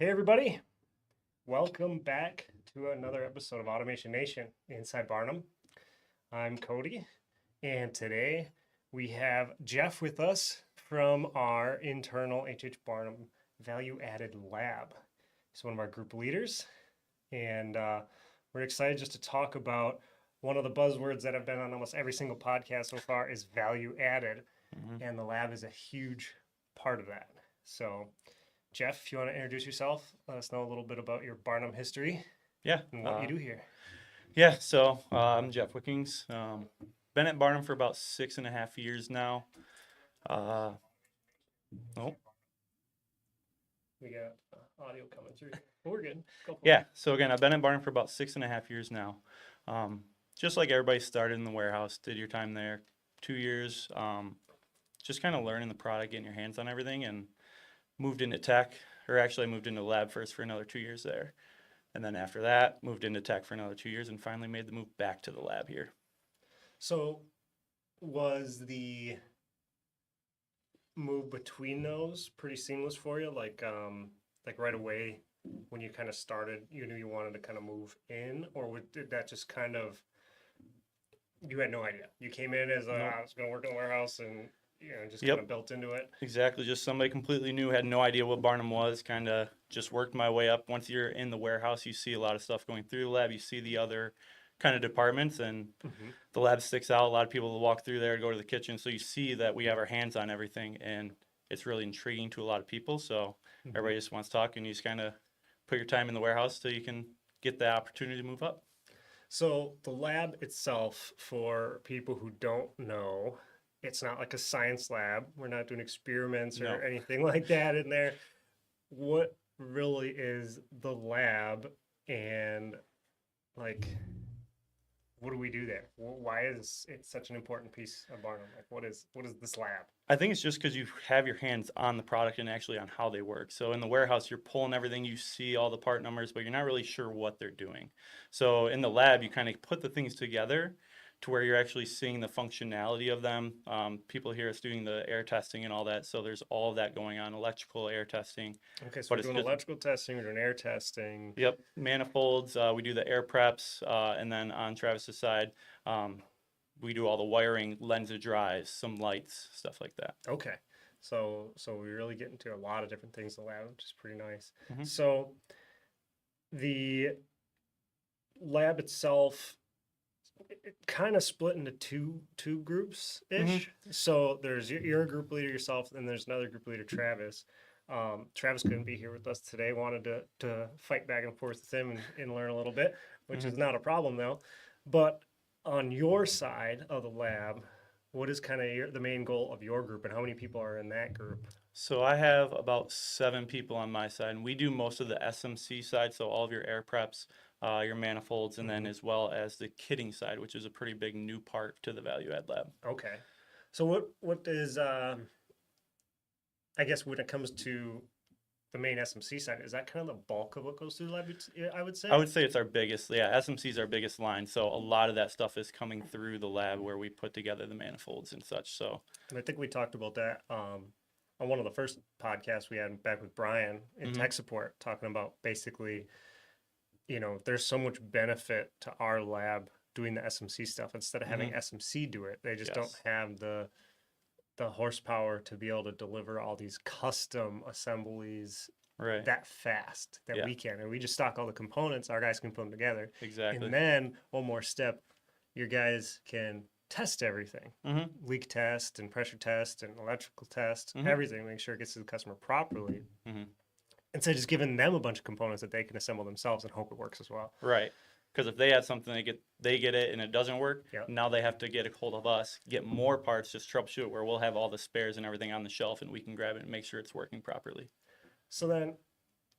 Hey, everybody. Welcome back to another episode of Automation Nation inside Barnum. I'm Cody, and today we have Jeff with us from our internal HH Barnum Value Added Lab. He's one of our group leaders, and we're excited just to talk about one of the buzzwords that have been on almost every single podcast so far is value added, and the lab is a huge part of that. So, Jeff, if you want to introduce yourself, let us know a little bit about your Barnum history Yeah, and what you do here. I'm Jeff Wickings. Been at Barnum for about 6.5 years now. Uh, oh, We got audio coming through. But we're good. Go for yeah. it. So again, I've been at Barnum for about 6.5 years now. Just like everybody started in the warehouse, did your time there, 2 years. Just kind of learning the product, getting your hands on everything, and moved into tech. Or actually, I moved into lab first for another 2 years there, and then after that, moved into tech for another 2 years, and finally made the move back to the lab here. So, was the move between those pretty seamless for you? Like right away when you kind of started, you knew you wanted to kind of move in, or did that just kind of you had no idea? You came in as Nope. I was going to work in the warehouse, and just kind Yep. of built into it. Exactly, just somebody completely new, had no idea what Barnum was, kind of just worked my way up. Once you're in the warehouse, you see a lot of stuff going through the lab, you see the other kind of departments, and Hmm. the lab sticks out. A lot of people will walk through there, go to the kitchen, so you see that we have our hands on everything, and it's really intriguing to a lot of people. So Hmm. everybody just wants to talk, and you just kind of put your time in the warehouse so you can get the opportunity to move up. So the lab itself, for people who don't know, it's not like a science lab. We're not doing experiments or No. anything like that in there. What really is the lab, and like what do we do there? Why is it such an important piece of Barnum? Like what is this lab? I think it's just because you have your hands on the product and actually on how they work. So in the warehouse, you're pulling everything, you see all the part numbers, but you're not really sure what they're doing. So in the lab, you kind of put the things together to where you're actually seeing the functionality of them. People here is doing the air testing and all that. So there's all of that going on, electrical air testing, Okay, so but we're it's doing just, electrical testing, we're doing air testing. yep, manifolds. We do the air preps. And then on Travis's side, um, we do all the wiring, lens of drives, some lights, stuff like that. Okay. So we really get into a lot of different things in the lab, which is pretty nice. Mhm. So the lab itself kind of split into two groups Mhm. ish. So there's you're a group leader yourself, and there's another group leader, Travis. Travis couldn't be here with us today. Wanted to fight back and forth with him and learn a little bit, which is Mhm. not a problem though. But on your side of the lab, what is kind of the main goal of your group, and how many people are in that group? So I have about 7 people on my side, and we do most of the SMC side, so all of your air preps, your manifolds, and then Hmm. as well as the kitting side, which is a pretty big new part to the value add lab. Okay. So what is I guess when it comes to the main SMC side, is that kind of the bulk of what goes through the lab? I would I say. would say it's our biggest, yeah, SMC is our biggest line, so a lot of that stuff is coming through the lab where we put together the manifolds and such. So, And I think we talked about that on one of the first podcasts we had back with Brian in mhm, tech support, talking about basically, there's so much benefit to our lab doing the SMC stuff instead of having mhm, SMC do it. They just don't yes, have the horsepower to be able to deliver all these custom assemblies right, that fast that yeah, we can. And we just stock all the components, our guys can put them together. exactly. And then one more step, your guys can test everything, Mhm, leak test and pressure test and electrical test, mhm, everything, make sure it gets to the customer properly. mhm. Instead of just giving them a bunch of components that they can assemble themselves and hope it works as well. Right. Because if they had something, they get it and it doesn't work. Yeah. Now they have to get a hold of us, get more parts, just troubleshoot where we'll have all the spares and everything on the shelf, and we can grab it and make sure it's working properly. So then,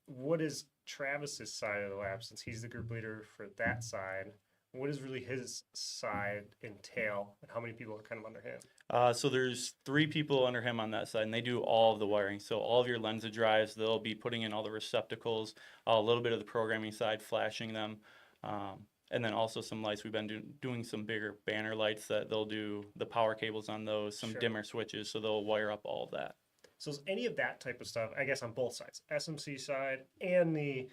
what is Travis's side of the lab, since he's the group leader for that side? What does really his side entail, and how many people are kind of under him? So there's 3 people under him on that side, and they do all of the wiring. So all of your lens of drives, they'll be putting in all the receptacles, a little bit of the programming side, flashing them, and then also some lights. We've been doing some bigger banner lights that they'll do the power cables on those, some Sure. dimmer switches, so they'll wire up all of that. So is any of that type of stuff, I guess on both sides, SMC side and the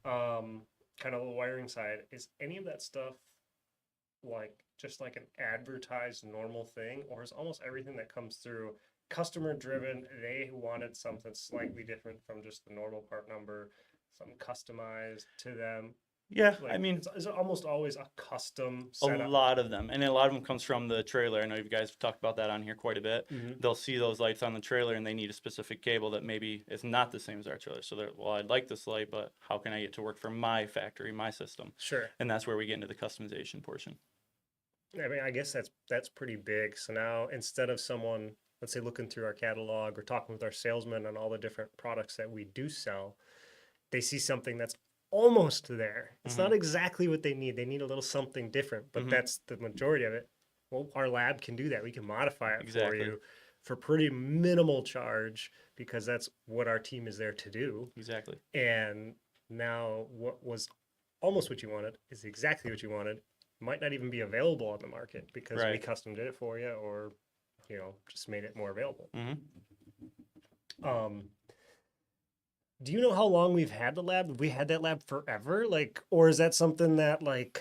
kind of the wiring side, is any of that stuff like just like an advertised normal thing, or is almost everything that comes through customer driven? They wanted something slightly different from just the normal part number, something customized to them. Yeah, I Like mean, it's almost always a custom a setup. lot of them, and a lot of them comes from the trailer. I know you guys have talked about that on here quite a bit. Hmm. They'll see those lights on the trailer, and they need a specific cable that maybe is not the same as our trailer. So they're, well, I'd like this light, but how can I get to work for my factory, my system? Sure. And that's where we get into the customization portion. I mean, I guess that's pretty big. So now instead of someone, let's say, looking through our catalog or talking with our salesman on all the different products that we do sell, they see something that's almost there. It's Hmm. not exactly what they need. They need a little something different, but Hmm. that's the majority of it. Well, our lab can do that. We can modify it for Exactly. you for pretty minimal charge because that's what our team is there to do. Exactly. And now what was almost what you wanted is exactly what you wanted. Might not even be available on the market because we Right. custom did it for you or, just made it more available. Hmm. Um, do you know how long we've had the lab? Have we had that lab forever? Like, or is that something that like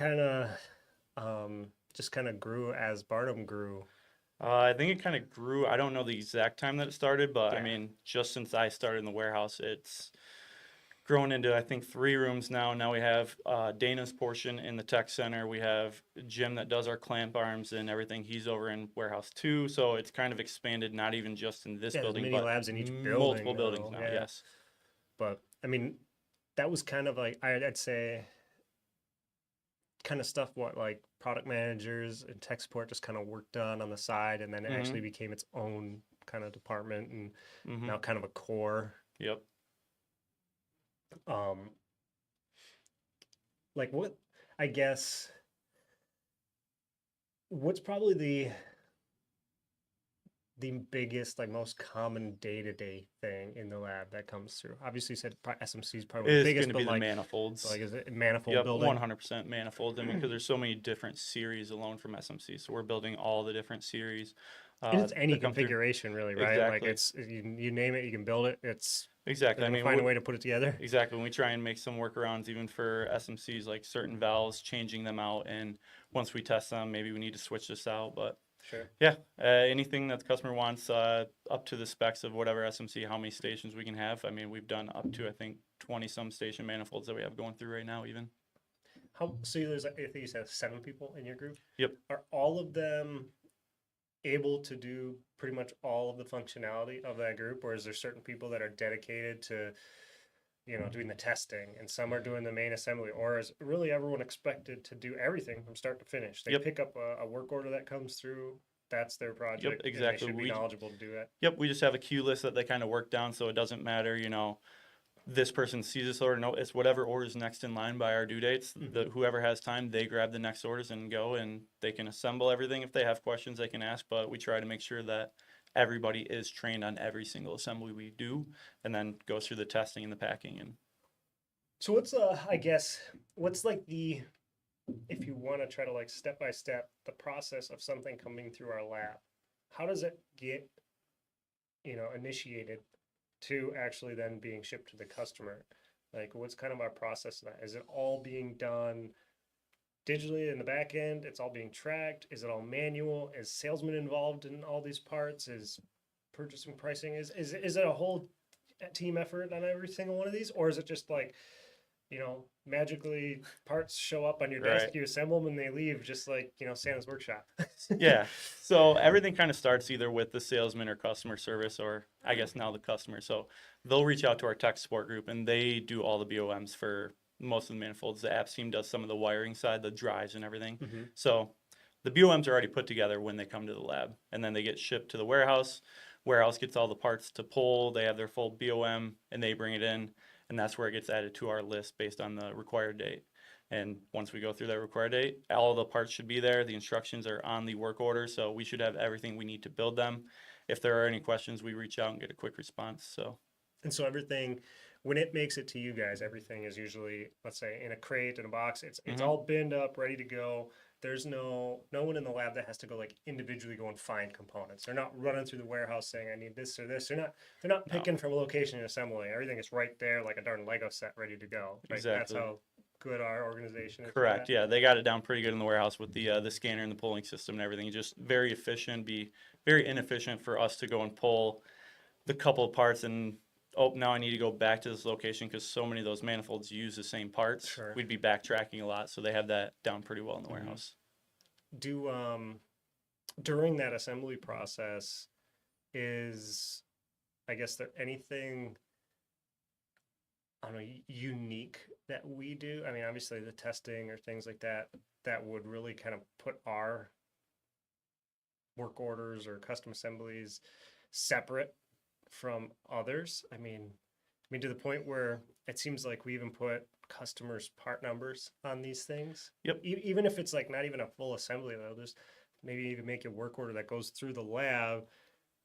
just kind of grew as Barnum grew? I think it kind of grew. I don't know the exact time that it started, but I Yeah. mean, just since I started in the warehouse, it's grown into I think 3 rooms now. Now we have Dana's portion in the tech center. We have Jim that does our clamp arms and everything. He's over in warehouse 2, so it's kind of expanded, not even just in this Yeah, there's building, mini but labs in each building multiple buildings now. now. Yeah. Yes. But I mean, that was kind of like I'd say kind of stuff what like product managers and tech support just kind of worked on the side, and then it Mm-hmm. actually became its own kind of department and Mm-hmm. now kind of a core. Yep. Um, like what I guess what's probably the biggest, like most common day-to-day thing in the lab that comes through? Obviously, you said SMC is probably the It's going biggest, to but be the manifolds. is it manifold Yep, building? 100% manifolds. I mean, because there's so many different series alone from SMC, so we're building all the different series And it's any that come through. configuration, really, right? Like Exactly. it's you name it, you can build it. It's Exactly. they're I gonna mean, find a way to put it together. exactly. When we try and make some workarounds, even for SMCs, like certain valves, changing them out, and once we test them, maybe we need to switch this out. But Sure. yeah, anything that the customer wants, up to the specs of whatever SMC, how many stations we can have. I mean, we've done up to I think 20 some station manifolds that we have going through right now, even. How so? I think you said 7 people in your group. Yep. Are all of them able to do pretty much all of the functionality of that group, or is there certain people that are dedicated to doing the testing, and some are doing the main assembly, or is really everyone expected to do everything from start to finish? They Yep. pick up a work order that comes through, that's their Yep. project, and they Exactly. should be knowledgeable to do that. Yep, we just have a queue list that they kind of work down, so it doesn't matter, this person sees this order. No, it's whatever order's next in line by our due dates. Hmm. Whoever has time, they grab the next orders and go, and they can assemble everything. If they have questions, they can ask. But we try to make sure that everybody is trained on every single assembly we do, and then goes through the testing and the packing. And So what's I guess what's like the if you want to try to like step by step the process of something coming through our lab, how does it get initiated to actually then being shipped to the customer? Like, what's kind of our process of that? Is it all being done digitally in the back end? It's all being tracked? Is it all manual? Is salesman involved in all these parts? Is purchasing pricing? Is it a whole team effort on every single one of these, or is it just like magically parts show up on your desk, right. you assemble them, and they leave just like Santa's workshop? Yeah. So everything kind of starts either with the salesman or customer service, or I guess now the customer. So they'll reach out to our tech support group, and they do all the BOMs for most of the manifolds. The apps team does some of the wiring side, the drives and everything. Hmm. So the BOMs are already put together when they come to the lab, and then they get shipped to the warehouse. Warehouse gets all the parts to pull. They have their full BOM, and they bring it in, and that's where it gets added to our list based on the required date. And once we go through that required date, all the parts should be there. The instructions are on the work order, so we should have everything we need to build them. If there are any questions, we reach out and get a quick response. So, And so everything, when it makes it to you guys, everything is usually, let's say, in a crate, in a box. It's mhm. all binned up, ready to go. there's no one in the lab that has to go like individually go and find components. They're not running through the warehouse saying I need this or this. They're not No, picking from a location and assembling. Everything is right there like a darn Lego set ready to go. Like that's exactly. how good our organization is for Correct. that. Yeah, they got it down pretty good in the warehouse with the scanner and the pulling system and everything. Just very efficient. Be very inefficient for us to go and pull the couple of parts and oh, now I need to go back to this location because so many of those manifolds use the same parts. Sure. We'd be backtracking a lot, so they have that down pretty well in the Mhm. warehouse. Do during that assembly process is I guess there anything I don't know unique that we do? I mean, obviously the testing or things like that that would really kind of put our work orders or custom assemblies separate from others. I mean to the point where it seems like we even put customers' part numbers on these things. Yep. Even if it's like not even a full assembly, they'll just maybe even make a work order that goes through the lab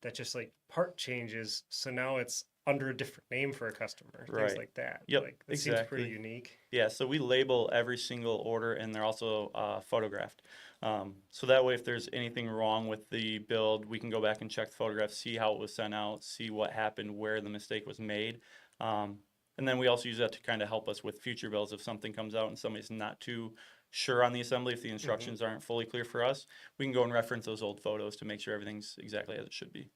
that just like part changes. So now it's under a different name for a customer, things Right. like that. Yep. Like it seems pretty Exactly. unique. Yeah, so we label every single order and they're also photographed. So that way, if there's anything wrong with the build, we can go back and check the photographs, see how it was sent out, see what happened, where the mistake was made. Um, and then we also use that to kind of help us with future builds. If something comes out and somebody's not too sure on the assembly, if the Hmm. instructions aren't fully clear for us, we can go and reference those old photos to make sure everything's exactly as it should be.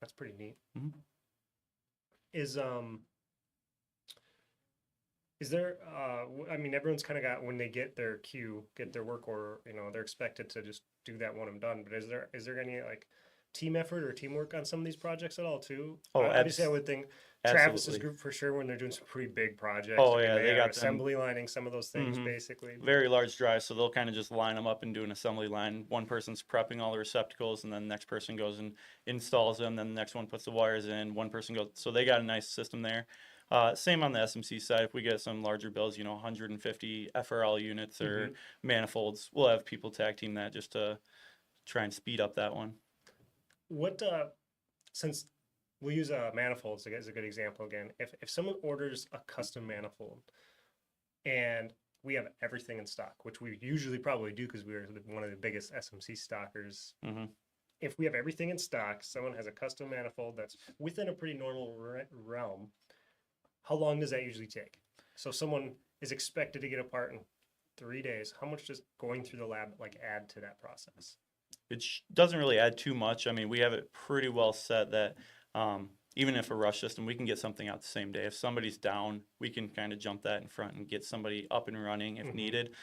That's pretty neat. Mhm. Is Is there, I mean, everyone's kind of got when they get their queue, get their work order, they're expected to just do that when I'm done. But is there any like team effort or teamwork on some of these projects at all too? Oh, Obviously, I would think Travis's absolutely. group for sure when they're doing some pretty big projects. Oh I mean, yeah, they they are got them. assembly lining some of those things Hmm. basically. Very large drives, so they'll kind of just line them up and do an assembly line. One person's prepping all the receptacles, and then the next person goes and installs them. Then the next one puts the wires in. One person goes, so they got a nice system there. Same on the SMC side. If we get some larger builds, 150 FRL units or Hmm. manifolds, we'll have people tag team that just to try and speed up that one. What since we'll use manifolds as a good example again. If someone orders a custom manifold and we have everything in stock, which we usually probably do because we're one of the biggest SMC stockers. Hmm. If we have everything in stock, someone has a custom manifold that's within a pretty normal realm, how long does that usually take? So someone is expected to get a part in 3 days. How much does going through the lab like add to that process? It doesn't really add too much. I mean, we have it pretty well set that even if a rush system, we can get something out the same day. If somebody's down, we can kind of jump that in front and get somebody up and running if Hmm. needed.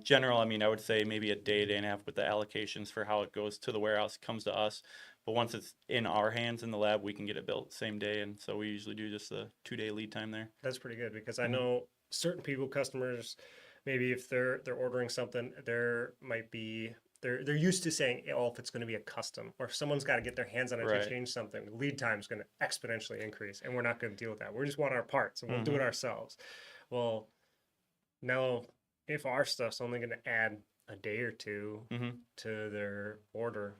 General, I mean, I would say maybe a day, day and a half with the allocations for how it goes to the warehouse, comes to us. But once it's in our hands in the lab, we can get it built same day. And so we usually do just a 2-day lead time there. That's pretty good because I Hmm. know certain people, customers, maybe if they're ordering something, there might be they're used to saying, oh, if it's going to be a custom, or if someone's got to get their hands on it to Right. change something, the lead time is going to exponentially increase, and we're not going to deal with that. We just want our parts, and we'll do Hmm. it ourselves. Well, now if our stuff's only going to add a day or two Hmm. to their order,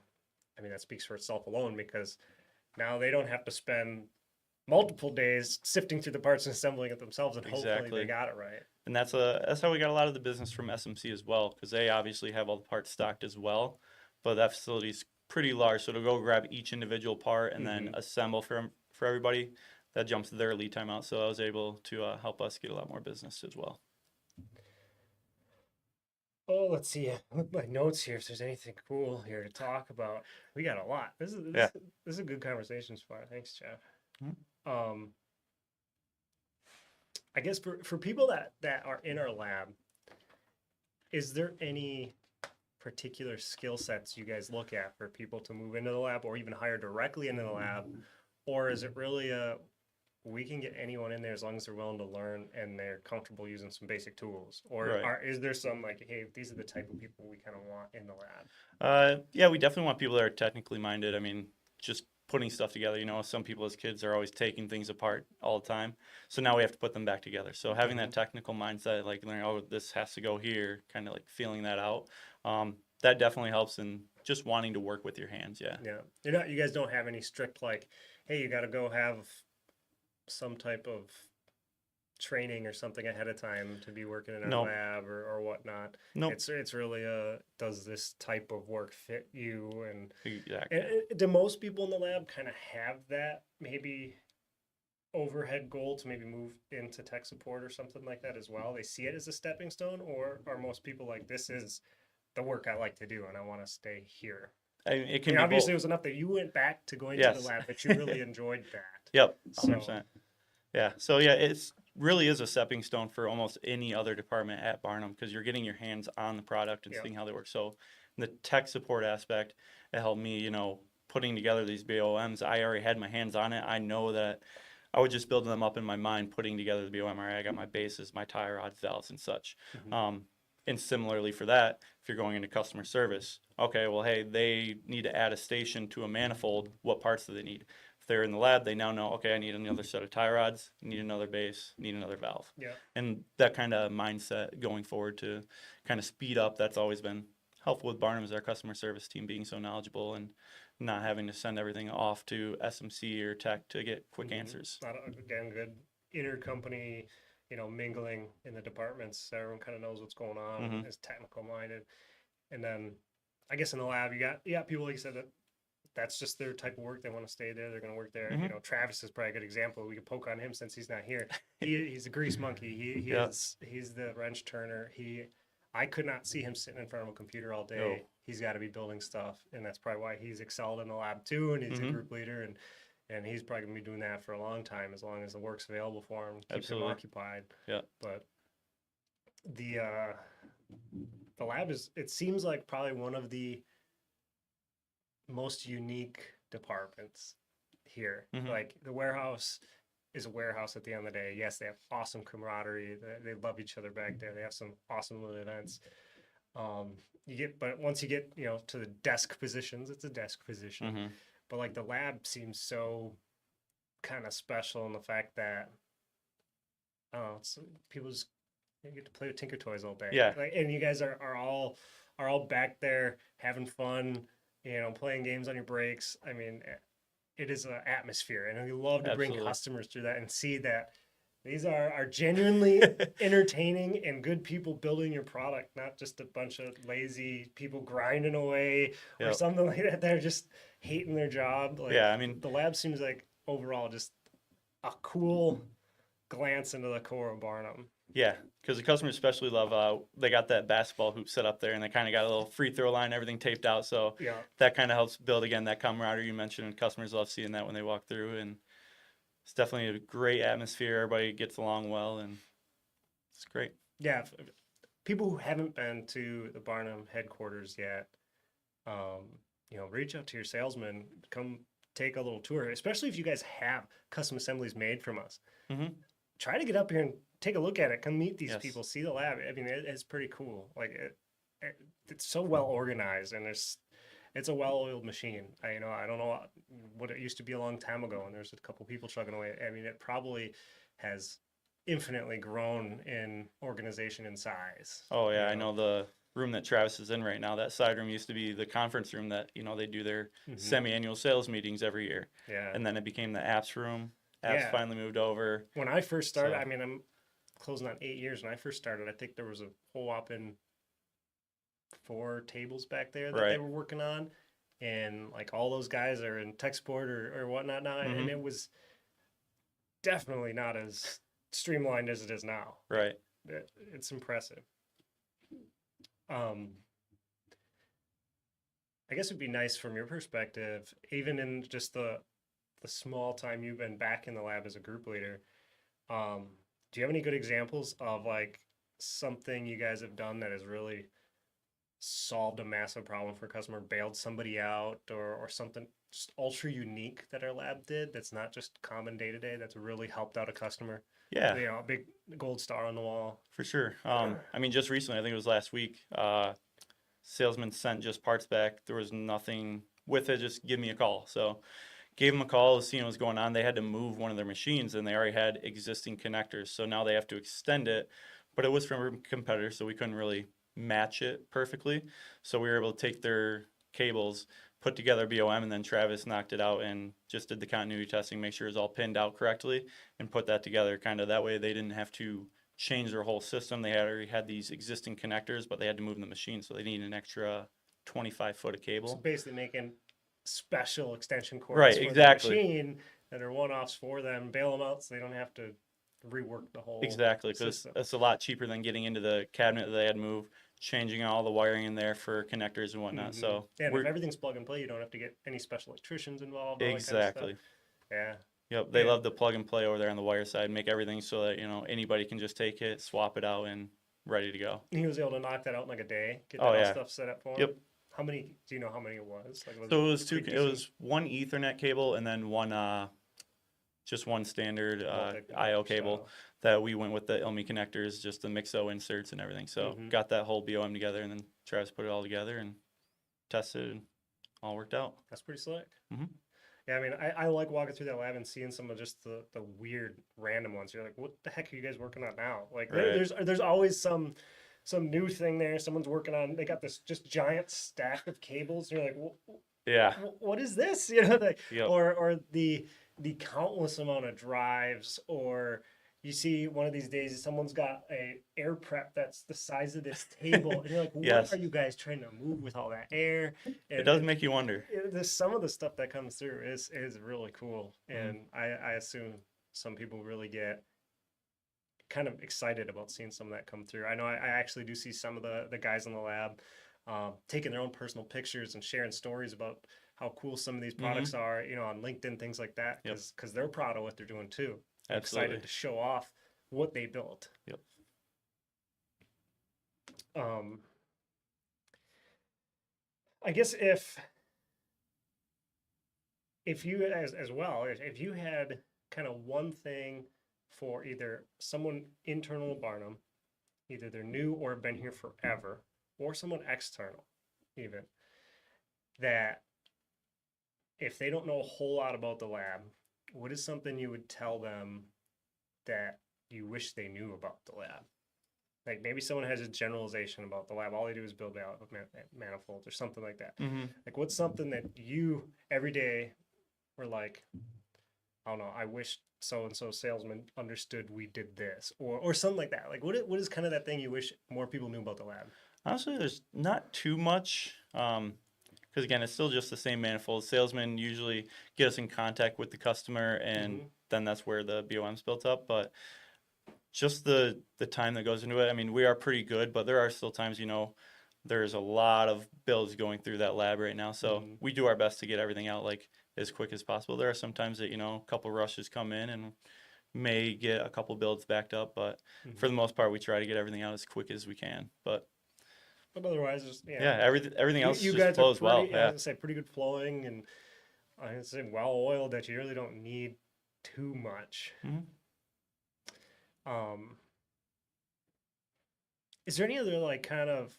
I mean that speaks for itself alone because now they don't have to spend multiple days sifting through the parts and assembling it themselves, and hopefully they Exactly. got it right. And that's how we got a lot of the business from SMC as well, because they obviously have all the parts stocked as well, but that facility's pretty large, so to go grab each individual part and then Hmm. assemble for everybody, that jumps their lead time out. So I was able to help us get a lot more business as well. Oh, let's see. Look at my notes here. If there's anything cool here to talk about, we got a lot. This is Yeah. this is a good conversation so far. Thanks, Jeff. Mhm. Um, I guess for people that are in our lab, is there any particular skill sets you guys look at for people to move into the lab or even hire directly into the lab, or is it really a we can get anyone in there as long as they're willing to learn and they're comfortable using some basic tools? Or Right. is there some like, hey, these are the type of people we kind of want in the lab? Yeah, we definitely want people that are technically minded. I mean, just putting stuff together. Some people as kids are always taking things apart all the time. So now we have to put them back together. So having Hmm. that technical mindset, like learning, oh, this has to go here, kind of like feeling that out, that definitely helps in just wanting to work with your hands. Yeah. Yeah. You guys don't have any strict like, hey, you got to go have some type of training or something ahead of time to be working in our Nope. lab or whatnot. Nope. It's really does this type of work fit you? Exactly. Do most people in the lab kind of have that maybe overhead goal to maybe move into tech support or something like that as well? They see it as a stepping stone, or are most people like, this is the work I like to do and I want to stay here? It I can mean, be obviously both. it was enough that you went back to going to the Yes. lab that you really enjoyed that. Yep. So 100%. Yeah. So yeah, it's really is a stepping stone for almost any other department at Barnum because you're getting your hands on the product and yeah, seeing how they work. So the tech support aspect, it helped me, putting together these BOMs. I already had my hands on it. I know that I was just building them up in my mind, putting together the BOM. Alright, I got my bases, my tie rods, valves, and such. hmm Um, and similarly for that, if you're going into customer service, okay, well, hey, they need to add a station to a manifold. What parts do they need? If they're in the lab, they now know, okay, I need another set of tie rods, need another base, need another valve. yeah, And that kind of mindset going forward to kind of speed up, that's always been helpful with Barnum is our customer service team being so knowledgeable and not having to send everything off to SMC or tech to get quick answers. again, good intercompany, mingling in the departments. So everyone kind of knows what's going on Hmm. and is technical minded. And then I guess in the lab, you got people like you said that that's just their type of work. They want to stay there. They're going to work there. Hmm. Travis is probably a good example. We could poke on him since he's not here. He's a grease monkey. Yeah. He's the wrench turner. I could not see him sitting in front of a computer all Oh. day. He's got to be building stuff, and that's probably why he's excelled in the lab too. And he's a Hmm. group leader, and he's probably gonna be doing that for a long time as long as the work's available for him, keep him Absolutely. occupied. Yeah. But the uh, the lab is, it seems like, probably one of the most unique departments here. Hmm. Like the warehouse is a warehouse at the end of the day. Yes, they have awesome camaraderie. They love each other back there. They have some awesome little events. But once you get, to the desk positions, it's a desk position. Hmm. But like the lab seems so kind of special in the fact that, oh, people just get to play with Tinker Toys all day. Yeah. Like, and you guys are all back there having fun, playing games on your breaks. I mean, it is an atmosphere, and we love to bring Absolutely. customers through that and see that these are genuinely entertaining and good people building your product, not just a bunch of lazy people grinding away or Yep. something like that. They're just hating their job. Like Yeah. I mean, the lab seems like overall just a cool glance into the core of Barnum. yeah, because the customers especially love. They got that basketball hoop set up there, and they kind of got a little free throw line, everything taped out. So Yeah, that kind of helps build again that camaraderie you mentioned. And customers love seeing that when they walk through, and it's definitely a great atmosphere. Everybody gets along well, and it's great. yeah. People who haven't been to the Barnum headquarters yet, reach out to your salesman, come take a little tour, especially if you guys have custom assemblies made from us. Hmm. Try to get up here and take a look at it. Come meet these Yes. people, see the lab. I mean, it's pretty cool. Like it's so well organized, and it's a well-oiled machine. I don't know what it used to be a long time ago, and there's a couple people chugging away. I mean, it probably has infinitely grown in organization and size. Oh yeah, I know the room that Travis is in right now. That side room used to be the conference room that they do their Mhm. semi-annual sales meetings every year, Yeah, and then it became the apps room. Apps yeah. finally moved over. When I first started, So I mean, I'm closing on 8 years. When I first started, I think there was a whole whopping 4 tables back there that they right. were working on, and like all those guys are in tech support or whatnot now, and Hmm. it was definitely not as streamlined as it is now. Right. It's impressive. Um, I guess it'd be nice from your perspective, even in just the small time you've been back in the lab as a group leader. Do you have any good examples of like something you guys have done that has really solved a massive problem for a customer, bailed somebody out, or something just ultra unique that our lab did that's not just common day to day, that's really helped out a customer? Yeah. A big gold star on the wall. For sure. I mean, just recently, I think it was last week, salesman sent just parts back. There was nothing with it. Just give me a call. So gave them a call, seeing what was going on. They had to move one of their machines, and they already had existing connectors. So now they have to extend it, but it was from a competitor, so we couldn't really match it perfectly. So we were able to take their cables, put together BOM, and then Travis knocked it out and just did the continuity testing, make sure it was all pinned out correctly, and put that together kind of that way they didn't have to change their whole system. They had already had these existing connectors, but they had to move the machine, so they needed an extra 25 foot of So cable. basically making special extension cords Right, for the exactly. machine that are one-offs for them, bail them out so they don't have to rework the whole Exactly, because system. that's a lot cheaper than getting into the cabinet that they had moved, changing all the wiring in there for connectors and whatnot. So And if we're everything's plug and play, you don't have to get any special electricians involved, all that kind of stuff. exactly. Yeah. Yep, they And love the plug and play over there on the wire side, make everything so that, anybody can just take it, swap it out, and ready to go. he was able to knock that out in like a day, get Oh that all yeah. stuff set up for him. Yep. How many? Do you know how many it was? Like, was So it was pretty it decent? was one Ethernet cable and then one just one standard IO cable Style. that we went with the Ilmi connectors, just the Mixo inserts and everything. So got that whole BOM together, and then Travis put it all together and tested, and all worked out. That's pretty slick. Mhm. Yeah, I mean, I like walking through that lab and seeing some of just the weird random ones. You're like, what the heck are you guys working on now? Like, Right. there's always some new thing there. Someone's working on. They got this just giant stack of cables. And you're like, Yeah. what is this? You know, like, Yep. or the countless amount of drives, or you see one of these days someone's got a air prep that's the size of this table, and you're like, what Yes. are you guys trying to move with all that air? It does make you wonder. Some of the stuff that comes through is really cool, Mhm. and I assume some people really get kind of excited about seeing some of that come through. I know I actually do see some of the guys in the lab taking their own personal pictures and sharing stories about how cool some of these products are, on LinkedIn, things like that, Yep. because they're proud of what they're doing too. They're Absolutely. excited to show off what they built. Yep. I guess if you as well, if you had kind of one thing for either someone internal to Barnum, either they're new or have been here forever, or someone external, even, that if they don't know a whole lot about the lab, what is something you would tell them that you wish they knew about the lab? Like maybe someone has a generalization about the lab. All they do is build out manifolds or something like that. Like what's something that you every day were like, I don't know, I wish so and so salesman understood we did this, or something like that. Like what is kind of that thing you wish more people knew about the lab? Honestly, there's not too much, because again, it's still just the same manifold. Salesmen usually get us in contact with the customer, and then that's where the BOM's built up. But just the time that goes into it, I mean, we are pretty good, but there are still times, there's a lot of builds going through that lab right now. So we do our best to get everything out like as quick as possible. There are some times that, a couple rushes come in and may get a couple builds backed up, but for the most part, we try to get everything out as quick as we can. But otherwise, just yeah, everything else you just guys flows are pretty, well. Yeah. I was gonna say pretty good flowing, and I would say well oiled that you really don't need too much. Is there any other like kind of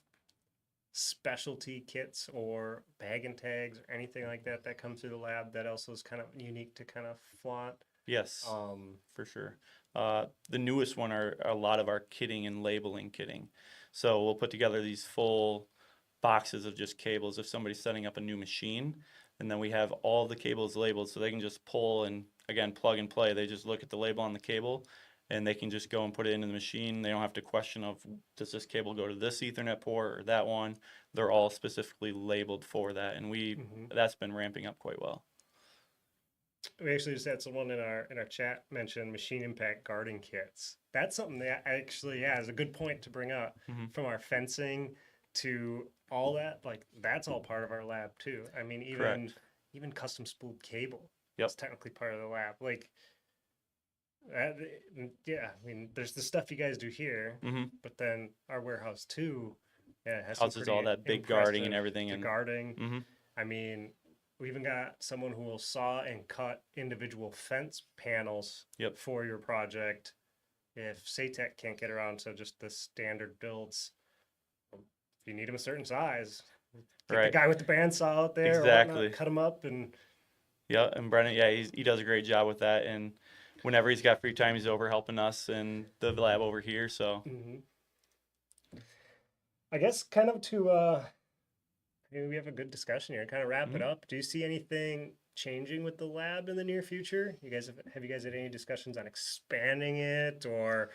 specialty kits or bag and tags or anything like that that come through the lab that also is kind of unique to kind of flaunt? Yes, for sure. The newest one are a lot of our kitting and labeling kitting. So we'll put together these full boxes of just cables if somebody's setting up a new machine, and then we have all the cables labeled so they can just pull and again plug and play. They just look at the label on the cable and they can just go and put it into the machine. They don't have to question of does this cable go to this Ethernet port or that one. They're all specifically labeled for that, and that's been ramping up quite well. We actually just had someone in our chat mention machine impact guarding kits. That's something that actually, yeah, is a good point to bring up. From our fencing to all that, like that's all part of our lab too. I mean, even custom spooled cable is technically part of the lab. Like, yeah, I mean, there's the stuff you guys do here, but then our warehouse too, yeah, it has some Houses all that big guarding and everything. The guarding. I mean, we even got someone who will saw and cut individual fence panels for your project. If SATEC can't get around to just the standard builds, if you need them a certain size, get the guy with the bandsaw out there, exactly, cut them up, and and Brennan, yeah, he does a great job with that. And whenever he's got free time, he's over helping us in the lab over here. So, I guess kind of to maybe we have a good discussion here. Kind of wrap it Mhm. up. Do you see anything changing with the lab in the near future? Have you guys had any discussions on expanding it or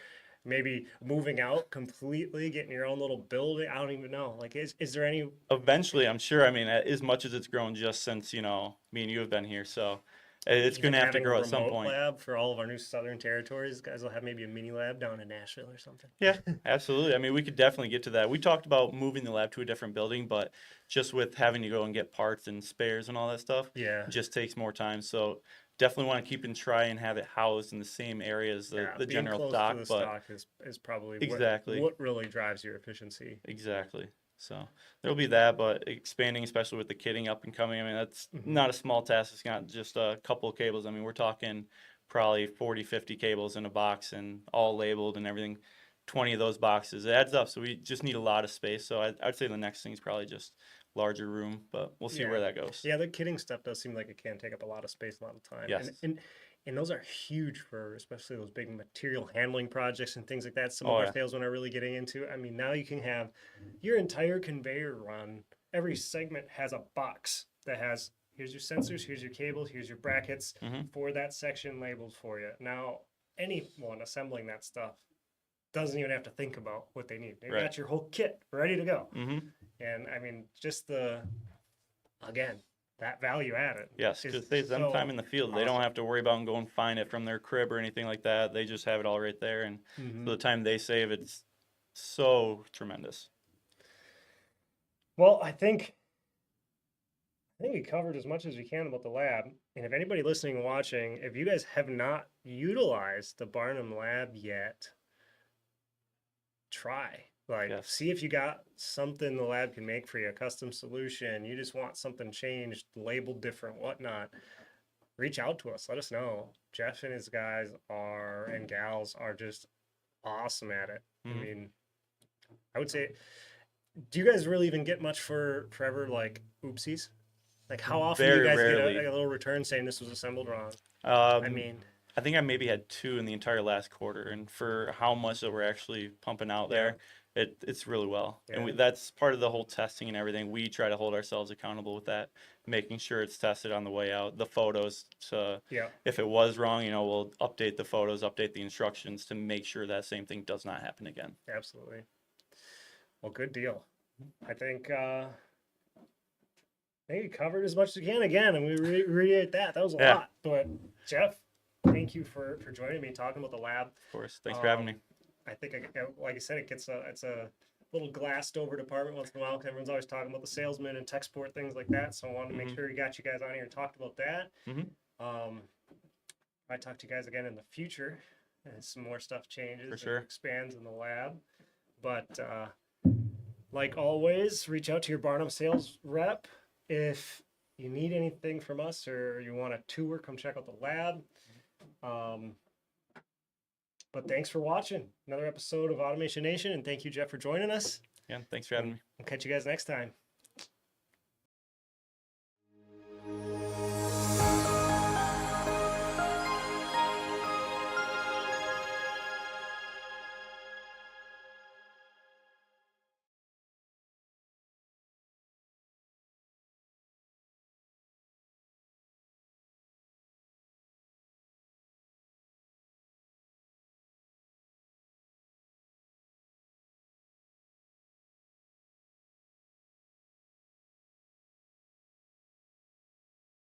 maybe moving out completely, getting your own little building? I don't even know. Like, is there any? Eventually, I'm sure. I mean, as much as it's grown just since, me and you have been here, so it's going Even to have to having a grow at some remote point. lab for all of our new southern territories, guys will have maybe a mini lab down in Nashville or something. Yeah, absolutely. I mean, we could definitely get to that. We talked about moving the lab to a different building, but just with having to go and get parts and spares and all that stuff, Yeah, just takes more time. So definitely want to keep and try and have it housed in the same area as yeah. the Being general close to stock, the but stock is probably exactly. what really drives your efficiency. Exactly. So there'll be that, but expanding, especially with the kitting up and coming, I mean, that's Hmm. not a small task. It's not just a couple of cables. I mean, we're talking probably 40, 50 cables in a box and all labeled and everything. 20 of those boxes. It adds up. So we just need a lot of space. So I'd say the next thing is probably just larger room, but we'll see Yeah. where that goes. Yeah, the kitting stuff does seem like it can take up a lot of space, a lot of time. Yes. And those are huge for especially those big material handling projects and things like that. Some of Oh, our yeah. salesmen are really getting into. I mean, now you can have your entire conveyor run. Every segment has a box that has here's your sensors, here's your cables, here's your brackets Hmm. for that section labeled for you. Now, anyone assembling that stuff doesn't even have to think about what they need. They've Right. got your whole kit ready to go. Hmm. And I mean, just again, that value added Yes, is because it saves them time so in the field. They don't awesome. have to worry about and go and find it from their crib or anything like that. They just have it all right there, and Hmm. so the time they save, it's so tremendous. Well, I think we covered as much as we can about the lab. And if anybody listening and watching, if you guys have not utilized the Barnum lab yet, try. Like, Yes. see if you got something the lab can make for you, a custom solution. You just want something changed, labeled different, whatnot. Reach out to us. Let us know. Jeff and his guys are and gals are just awesome at it. I Hmm. mean, I would say, do you guys really even get much for forever like oopsies? Like, how often do you Very guys get rarely. a little return saying this was assembled wrong? I Um, mean, I think I maybe had two in the entire last quarter, and for how much that we're actually pumping out yeah, there, it's really well. And yeah, that's part of the whole testing and everything. We try to hold ourselves accountable with that, making sure it's tested on the way out. The photos, to, yeah, if it was wrong, we'll update the photos, update the instructions to make sure that same thing does not happen again. absolutely. Well, good deal. I think we covered as much as we can again, and we reiterate that was a Yeah, lot. But Jeff, thank you for joining me talking about the lab. of course. Thanks for having Um, me. I think, like I said, it's a little glassed over department once in a while. 'Cause everyone's always talking about the salesman and tech support things like that. So I wanted to make Hmm. sure we got you guys on here and talked about that. Hmm. Um, I talk to you guys again in the future as some more stuff changes For and sure. expands in the lab. But like always, reach out to your Barnum sales rep if you need anything from us or you want a tour. Come check out the lab. Um, but thanks for watching another episode of Automation Nation, and thank you, Jeff, for joining us. Yeah, thanks for having And me. we'll catch you guys next time.